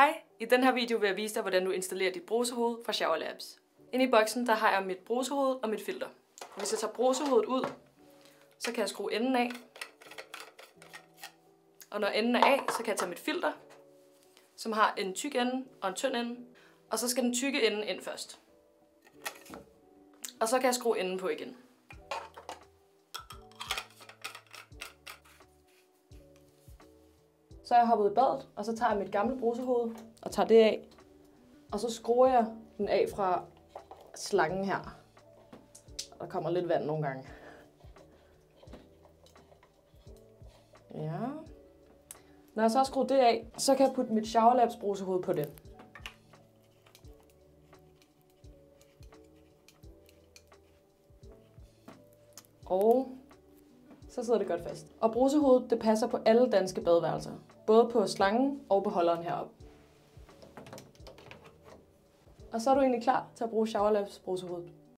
Hej! I den her video vil jeg vise dig, hvordan du installerer dit brusehoved fra Shower Labs. Inde i boksen der har jeg mit brusehoved og mit filter. Og hvis jeg tager brusehovedet ud, så kan jeg skrue enden af. Og når enden er af, så kan jeg tage mit filter, som har en tyk ende og en tynd ende. Og så skal den tykke ende ind først. Og så kan jeg skrue enden på igen. Så er jeg hoppet i badet, og så tager jeg mit gamle brusehoved og tager det af. Og så skruer jeg den af fra slangen her. Der kommer lidt vand nogle gange. Ja. Når jeg så har skruet det af, så kan jeg putte mit Shower Labs brusehoved på det. Og så sidder det godt fast. Og brusehovedet, det passer på alle danske badeværelser. Både på slangen og beholderen heroppe. Og så er du egentlig klar til at bruge Shower Labs brusehovedet.